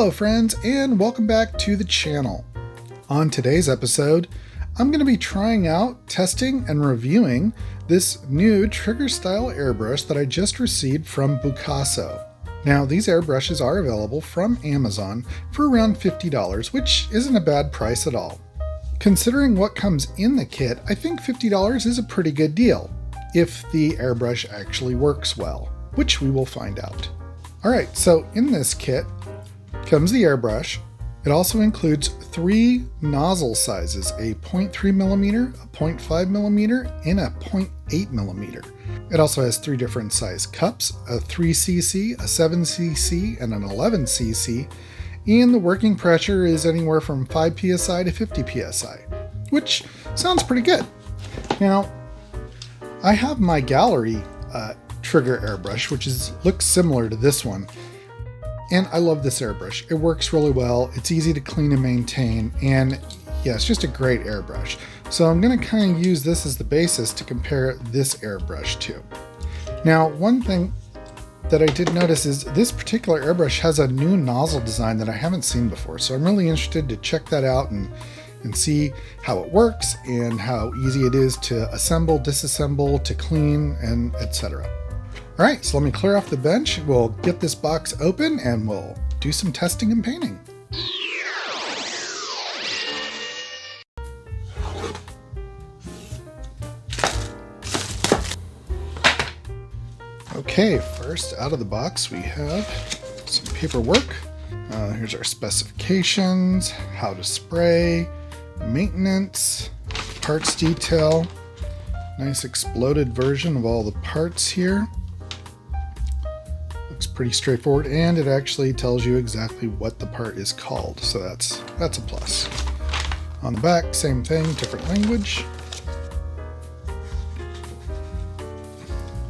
Hello friends, and welcome back to the channel. On today's episode, I'm going to be trying out, testing, and reviewing this new trigger style airbrush that I just received from Bucasso. Now, these airbrushes are available from Amazon for around $50, which isn't a bad price at all. Considering what comes in the kit, I think $50 is a pretty good deal, if the airbrush actually works well, which we will find out. Alright, so in this kit comes the airbrush. It also includes 3 nozzle sizes, a 0.3mm, a 0.5mm, and a 0.8mm. It also has 3 different size cups, a 3cc, a 7cc, and an 11cc, and the working pressure is anywhere from 5 psi to 50 psi, which sounds pretty good. Now, I have my gallery trigger airbrush, which looks similar to this one. And I love this airbrush. It works really well, it's easy to clean and maintain, and yeah, it's just a great airbrush. So I'm going to kind of use this as the basis to compare this airbrush to. Now, one thing that I did notice is this particular airbrush has a new nozzle design that I haven't seen before. So I'm really interested to check that out and see how it works and how easy it is to assemble, disassemble, to clean, and etc. All right, so let me clear off the bench. We'll get this box open and we'll do some testing and painting. Okay, first out of the box we have some paperwork. Here's our specifications, how to spray, maintenance, parts detail, nice exploded version of all the parts here. Looks pretty straightforward, and it actually tells you exactly what the part is called, so that's a plus. On the back, same thing, different language.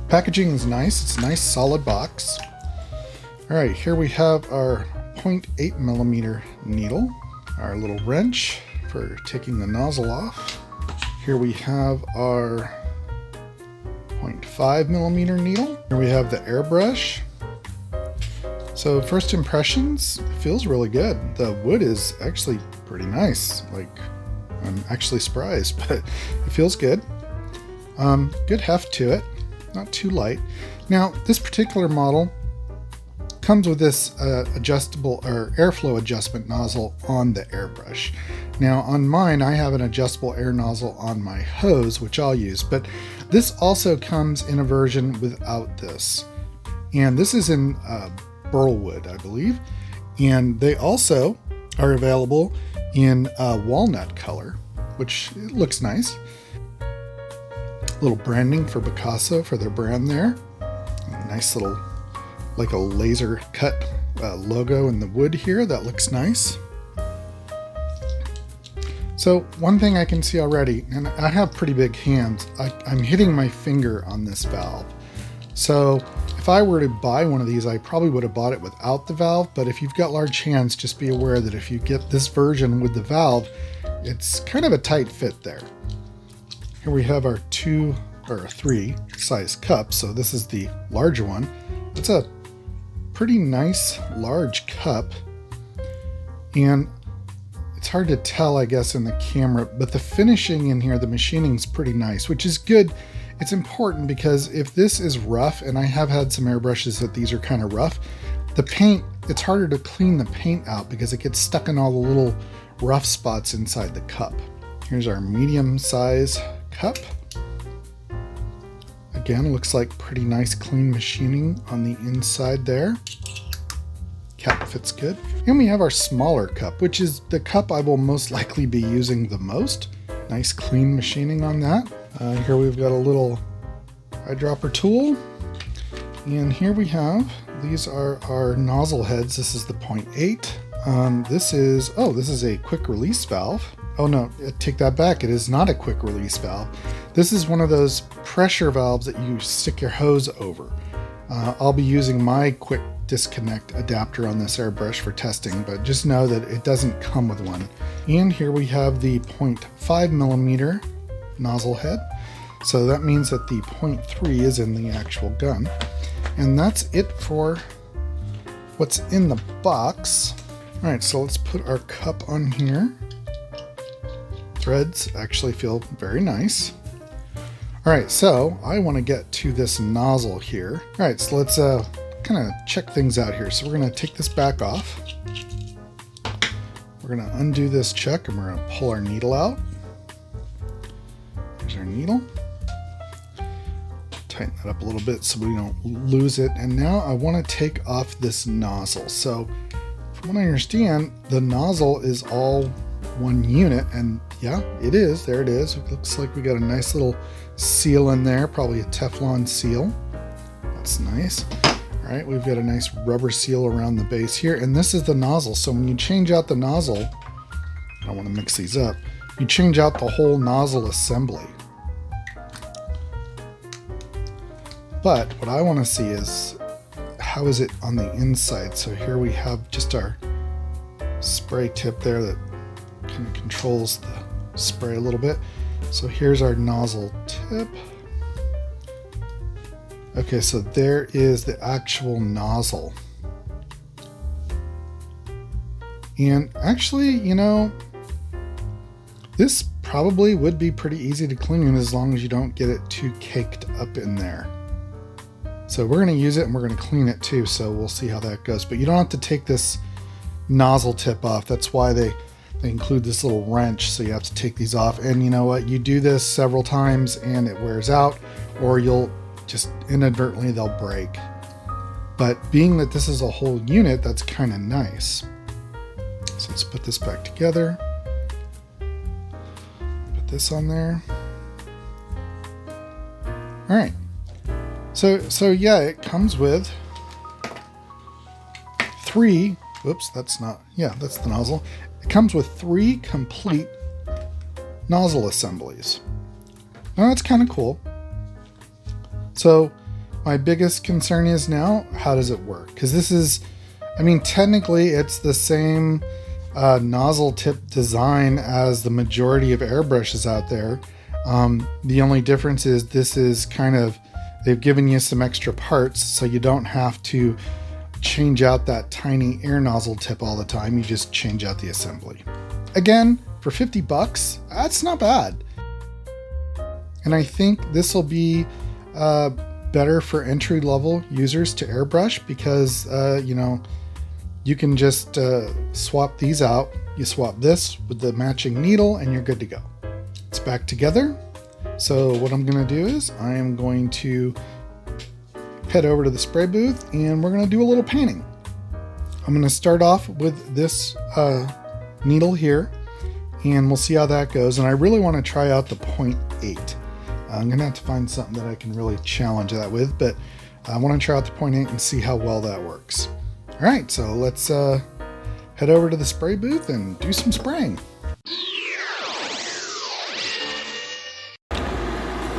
Packaging is nice. It's a nice solid box. All right, here we have our 0.8mm needle, our little wrench for taking the nozzle off. Here we have our 0.5mm needle. Here we have the airbrush. So first impressions, it feels really good. The wood is actually pretty nice. Like, I'm actually surprised, but it feels good. Good heft to it, not too light. Now, this particular model comes with this adjustable or airflow adjustment nozzle on the airbrush. Now on mine, I have an adjustable air nozzle on my hose, which I'll use, but this also comes in a version without this. And this is in burl wood, I believe. And they also are available in walnut color, which looks nice. Little branding for Bucasso for their brand there. Nice little, like a laser cut logo in the wood here. That looks nice. So one thing I can see already, and I have pretty big hands, I'm hitting my finger on this valve. So if I were to buy one of these, I probably would have bought it without the valve, but if you've got large hands, just be aware that if you get this version with the valve, it's kind of a tight fit there. Here we have our 2 or 3 size cups. So this is the larger one. It's a pretty nice large cup, and it's hard to tell, I guess, in the camera, but the finishing in here, the machining is pretty nice, which is good. It's important because if this is rough, and I have had some airbrushes that these are kind of rough, the paint, it's harder to clean the paint out because it gets stuck in all the little rough spots inside the cup. Here's our medium size cup. Again, looks like pretty nice clean machining on the inside there. Cap fits good. And we have our smaller cup, which is the cup I will most likely be using the most. Nice clean machining on that. Here we've got a little eyedropper tool. And here we have, these are our nozzle heads. This is the 0.8. This is a quick release valve. Oh no, take that back. It is not a quick release valve. This is one of those pressure valves that you stick your hose over. I'll be using my quick disconnect adapter on this airbrush for testing, but just know that it doesn't come with one. And here we have the 0.5mm nozzle head. So that means that the 0.3 is in the actual gun. And that's it for what's in the box. All right, so let's put our cup on here. Threads actually feel very nice. All right, so I want to get to this nozzle here. All right, so let's kind of check things out here. So we're going to take this back off. We're going to undo this check and we're going to pull our needle out. There's our needle. Tighten that up a little bit so we don't lose it. And now I want to take off this nozzle. So from what I understand, the nozzle is all one unit, and yeah, it is. There it is. It looks like we got a nice little seal in there, probably a Teflon seal. That's nice. All right, we've got a nice rubber seal around the base here, and this is the nozzle. So when you change out the nozzle, I don't want to mix these up, you change out the whole nozzle assembly. But what I want to see is how is it on the inside. So here we have just our spray tip there that kind of controls the spray a little bit. So here's our nozzle tip. Okay, so there is the actual nozzle. And actually, you know, this probably would be pretty easy to clean as long as you don't get it too caked up in there. So we're going to use it and we're going to clean it too, so we'll see how that goes. But you don't have to take this nozzle tip off. That's why they include this little wrench, so you have to take these off. And you know what? You do this several times and it wears out, or you'll just inadvertently they'll break. But being that this is a whole unit, that's kind of nice. So let's put this back together. Put this on there. All right. So yeah, it comes with three, whoops, that's not, yeah, that's the nozzle. It comes with 3 complete nozzle assemblies. Now that's kind of cool. So my biggest concern is now, how does it work? Because this is, I mean, technically it's the same nozzle tip design as the majority of airbrushes out there. The only difference is this is kind of, they've given you some extra parts so you don't have to change out that tiny air nozzle tip all the time. You just change out the assembly. Again, for 50 bucks, that's not bad. And I think this will be better for entry-level users to airbrush because, you know, you can just swap these out. You swap this with the matching needle and you're good to go. It's back together. So what I'm going to do is I am going to head over to the spray booth and we're going to do a little painting. I'm going to start off with this needle here and we'll see how that goes. And I really want to try out the 0.8. I'm going to have to find something that I can really challenge that with, but I want to try out the 0.8 and see how well that works. All right, so let's head over to the spray booth and do some spraying.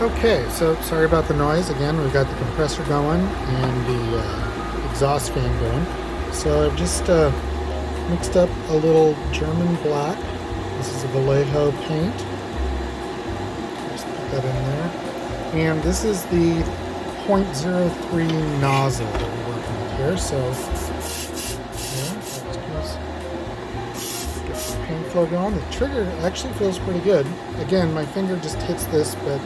Okay, so sorry about the noise. Again, we've got the compressor going and the exhaust fan going. So I've just mixed up a little German black. This is a Vallejo paint. Just put that in there. And this is the 0.03 nozzle that we're working with here. So yeah, get some paint flow going. The trigger actually feels pretty good. Again, my finger just hits this, but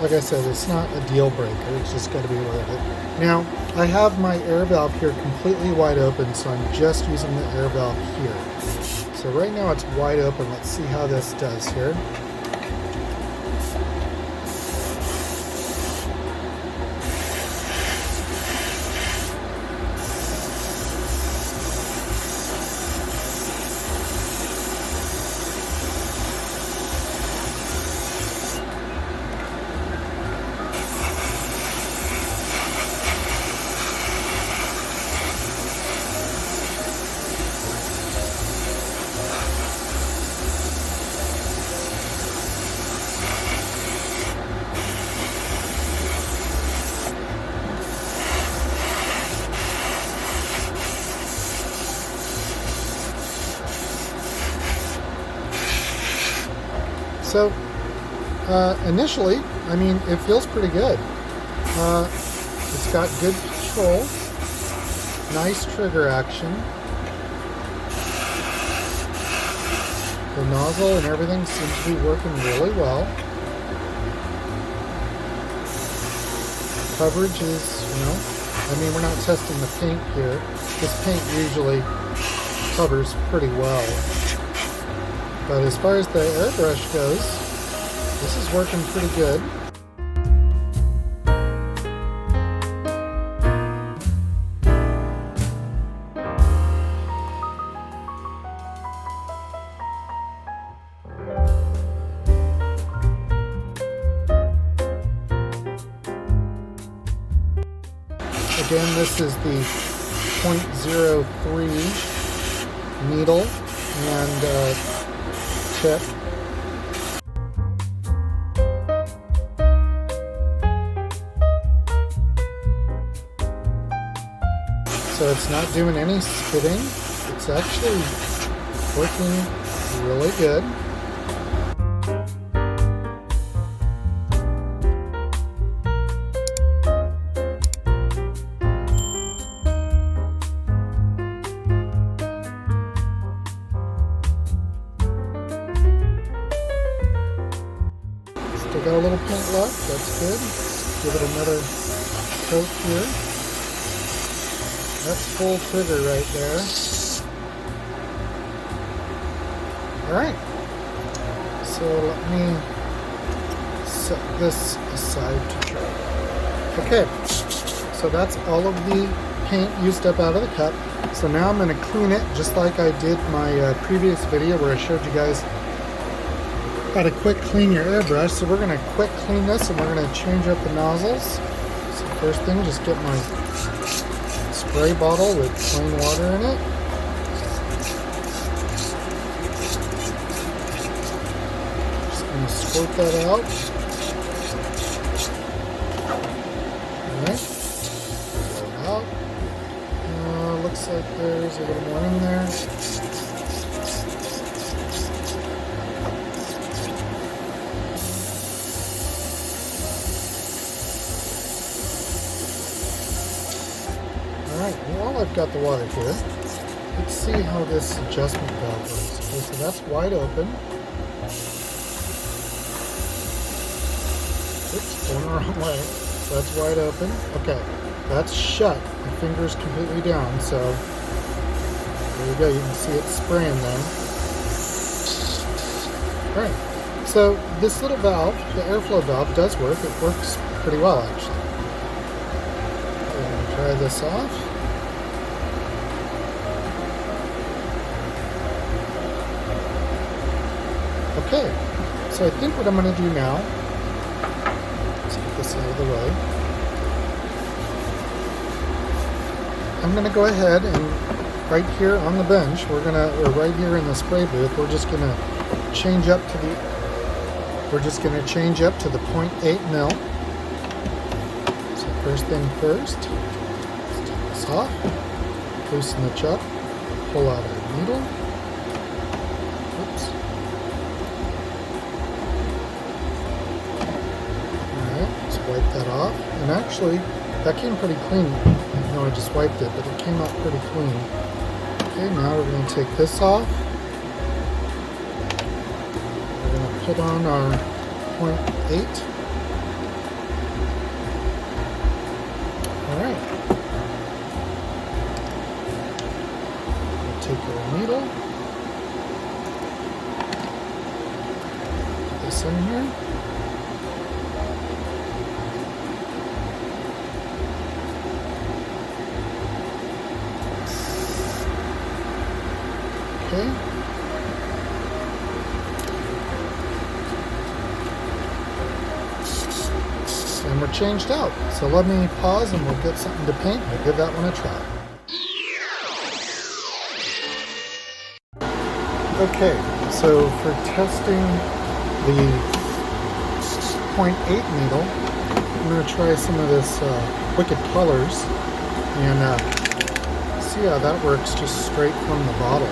like I said, it's not a deal breaker. It's just got to be aware of it. Now, I have my air valve here completely wide open, so I'm just using the air valve here. So right now it's wide open. Let's see how this does here. So initially, I mean, it feels pretty good. It's got good control, nice trigger action. The nozzle and everything seems to be working really well. Coverage is, I mean, we're not testing the paint here. This paint usually covers pretty well. But as far as the airbrush goes, this is working pretty good. Again, this is the 0.03 needle and tip. So it's not doing any spitting. It's actually working really good. Still got a little paint left, that's good. Give it another coat here. That's full trigger right there. Alright, so let me set this aside to dry. Okay, so that's all of the paint used up out of the cup. So now I'm going to clean it just like I did my previous video where I showed you guys how to quick clean your airbrush. So we're going to quick clean this and we're going to change up the nozzles. So first thing, just get my spray bottle with plain water in it. Just going to squirt that out. Alright, blow it out. Looks like there's a little more in there. Alright, while I've got the water here, let's see how this adjustment valve works. Okay, so that's wide open. Oops, going the wrong way. So that's wide open. Okay, that's shut. My finger's completely down, so there you go. You can see it spraying then. Alright, so this little valve, the airflow valve, does work. It works pretty well, actually. I'm going to try this off. Okay, so I think what I'm going to do now, let's get this out of the way. I'm going to go ahead and right here on the bench, or right here in the spray booth, we're just going to change up to the 0.8 mil. So first thing first, let's take this off, loosen the chuck, pull out our needle. Oops. Alright, let's wipe that off. And actually, that came pretty clean. I know I just wiped it, but it came out pretty clean. Okay, now we're going to take this off. We're going to put on our 0.8. Alright. We'll take our needle. Put this in here. Okay. And we're changed out. So let me pause and we'll get something to paint. We'll give that one a try. Okay, so for testing the 0.8 needle, I'm going to try some of this Wicked Colors and see how that works just straight from the bottle.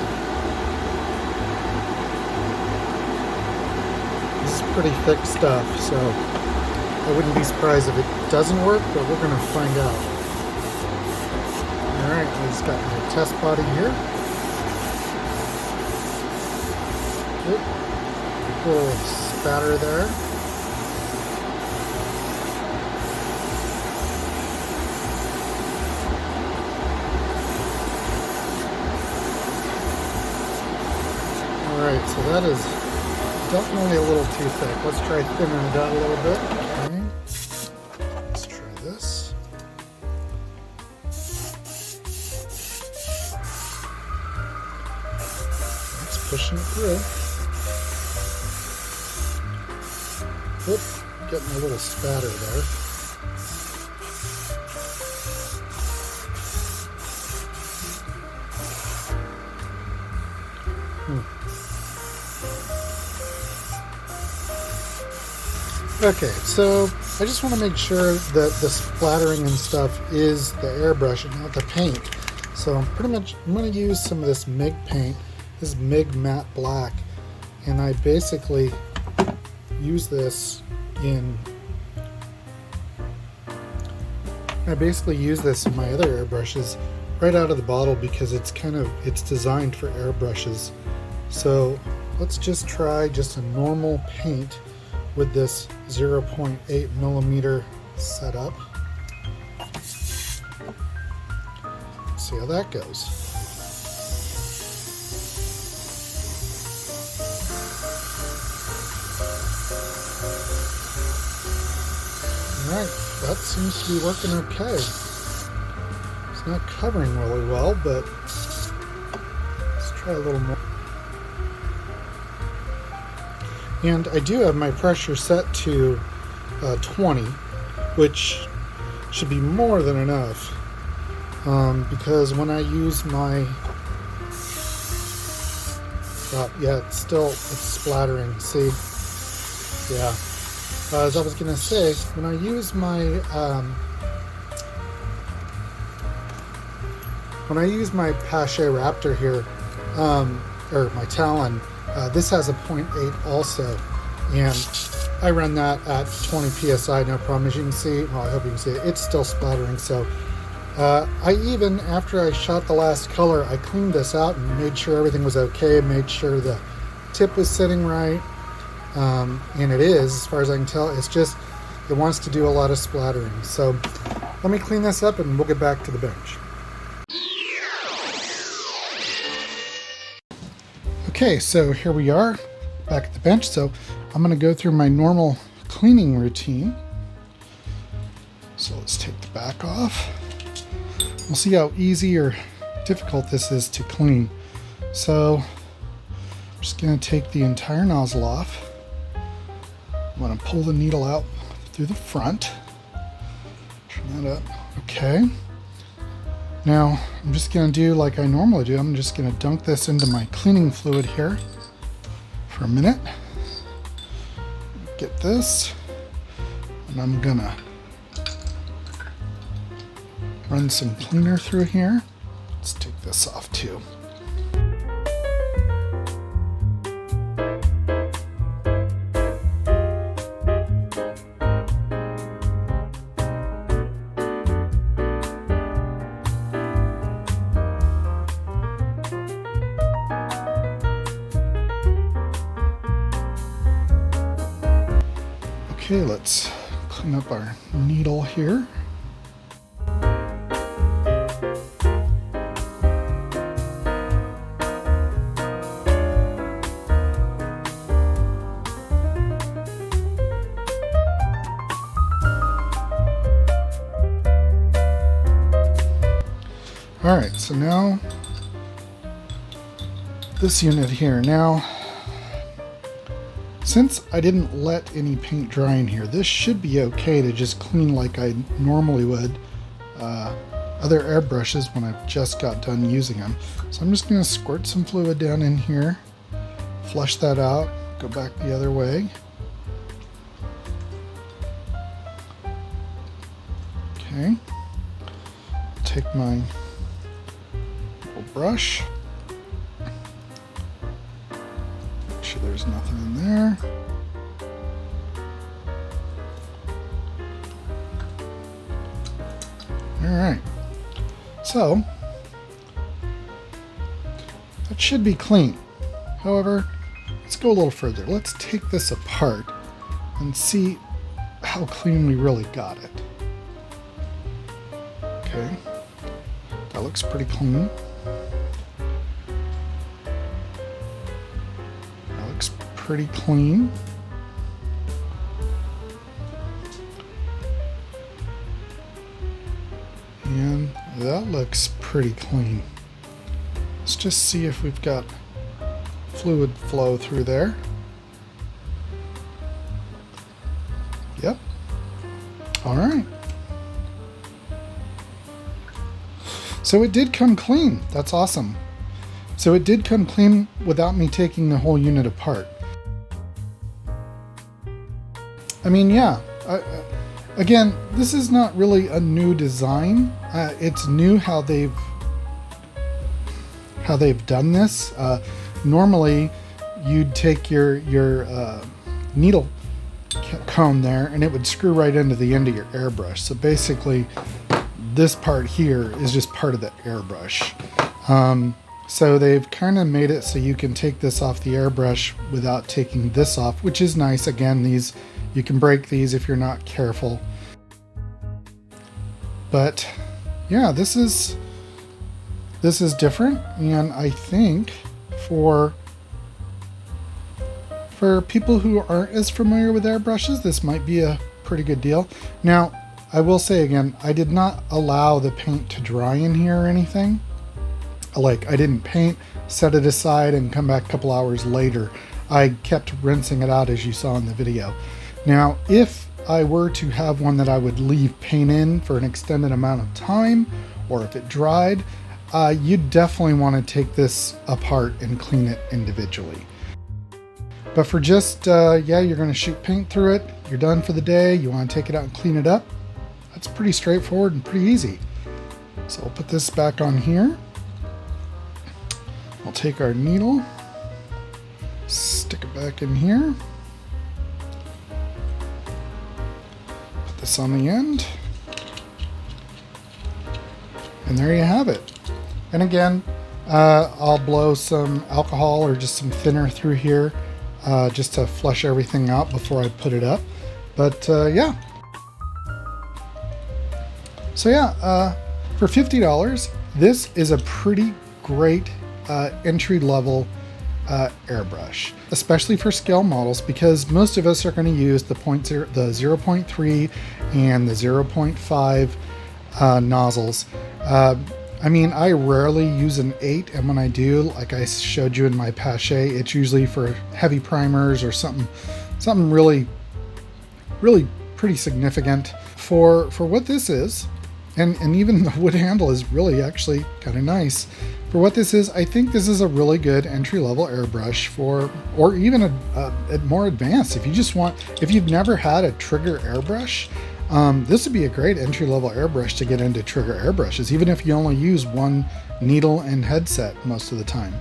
This is pretty thick stuff, so I wouldn't be surprised if it doesn't work, but we're going to find out. Alright, I just got my test body here. Oop. A little spatter there. Alright, so that is definitely a little too thick. Let's try thinning it out a little bit. Okay. Let's try this. It's pushing it through. Oop, getting a little spatter there. Okay, so I just want to make sure that the splattering and stuff is the airbrush and not the paint. So I'm going to use some of this MIG paint. This is MIG matte black, and I basically use this in my other airbrushes right out of the bottle because it's designed for airbrushes. So let's just try just a normal paint with this 0.8 millimeter setup. See how that goes. Alright, that seems to be working okay. It's not covering really well, but let's try a little more. And I do have my pressure set to 20, which should be more than enough, because when I use my, yeah, it's splattering, see, yeah. As I was going to say, when I use my Pache Raptor here, or my Talon, this has a 0.8 also, and I run that at 20 psi, no problem. As you can see, well, I hope you can see it, it's still splattering. So I even, after I shot the last color, I cleaned this out and made sure everything was okay, made sure the tip was sitting right, and it is, as far as I can tell. It's just, it wants to do a lot of splattering. So let me clean this up and we'll get back to the bench. Okay, so here we are back at the bench. So I'm going to go through my normal cleaning routine. So let's take the back off. We'll see how easy or difficult this is to clean. So I'm just going to take the entire nozzle off. I'm going to pull the needle out through the front. Turn that up. Okay. Now, I'm just going to do like I normally do. I'm just going to dunk this into my cleaning fluid here for a minute. Get this, and I'm going to run some cleaner through here. Let's take this off too. Okay, let's clean up our needle here. All right, so now this unit here. Now, since I didn't let any paint dry in here, this should be okay to just clean like I normally would other airbrushes when I've just got done using them. So I'm just going to squirt some fluid down in here, flush that out, go back the other way. Okay, take my little brush. Make sure there's nothing in there. Alright, so that should be clean. However, let's go a little further. Let's take this apart and see how clean we really got it. Okay, that looks pretty clean. That looks pretty clean. And that looks pretty clean. Let's just see if we've got fluid flow through there. Yep. All right. So it did come clean. That's awesome. So it did come clean without me taking the whole unit apart. I mean, yeah. Again, this is not really a new design. It's new how they've done this. Normally, you'd take your needle comb there, and it would screw right into the end of your airbrush. So basically, this part here is just part of the airbrush. So they've kind of made it so you can take this off the airbrush without taking this off, which is nice. Again, these you can break these if you're not careful. But yeah, this is different, and I think for people who aren't as familiar with airbrushes, this might be a pretty good deal. Now, I will say again, I did not allow the paint to dry in here or anything. Like, I didn't paint, set it aside, and come back a couple hours later. I kept rinsing it out, as you saw in the video. Now, if I were to have one that I would leave paint in for an extended amount of time, or if it dried, you'd definitely want to take this apart and clean it individually. But for just, yeah, you're going to shoot paint through it, you're done for the day, you want to take it out and clean it up, that's pretty straightforward and pretty easy. So I'll put this back on here. We'll take our needle, stick it back in here, put this on the end, and there you have it. And again, I'll blow some alcohol or just some thinner through here just to flush everything out before I put it up. But yeah. So yeah, for $50, this is a pretty great entry-level airbrush, especially for scale models, because most of us are going to use the 0.3 and the 0.5 nozzles. I mean, I rarely use an 8, and when I do, like I showed you in my Pache, it's usually for heavy primers or something really pretty significant. For what this is, and even the wood handle is really actually kind of nice. For what this is, I think this is a really good entry-level airbrush or even a more advanced. If you've never had a trigger airbrush, this would be a great entry-level airbrush to get into trigger airbrushes, even if you only use one needle and headset most of the time.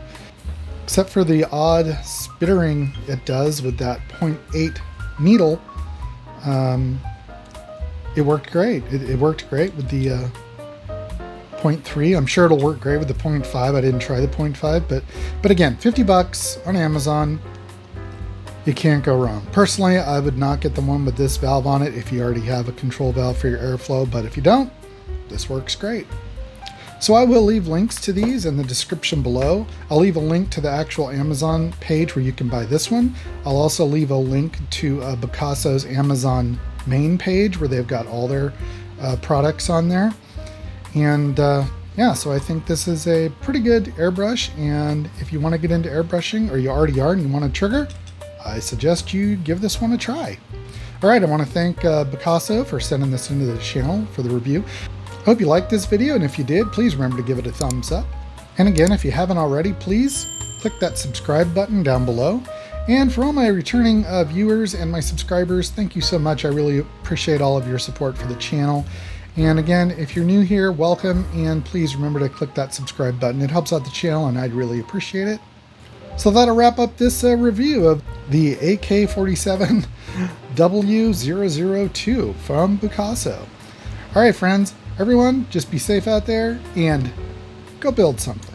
Except for the odd spittering it does with that 0.8 needle, it worked great. It worked great with the 0.3. I'm sure it'll work great with the 0.5. I didn't try the 0.5, but again, $50 on Amazon. You can't go wrong. Personally, I would not get the one with this valve on it if you already have a control valve for your airflow, but if you don't, this works great. So I will leave links to these in the description below. I'll leave a link to the actual Amazon page where you can buy this one. I'll also leave a link to Bucasso's Amazon main page where they've got all their products on there. And yeah, so I think this is a pretty good airbrush, and if you want to get into airbrushing, or you already are and you want to trigger, I suggest you give this one a try. All right, I want to thank Bucasso for sending this into the channel for the review. I hope you liked this video, and if you did, please remember to give it a thumbs up. And again, if you haven't already, please click that subscribe button down below. And for all my returning viewers and my subscribers, thank you so much. I really appreciate all of your support for the channel. And again, if you're new here, welcome, and please remember to click that subscribe button. It helps out the channel, and I'd really appreciate it. So that'll wrap up this review of the AK47W002 from Bucasso. All right, friends, everyone, just be safe out there and go build something.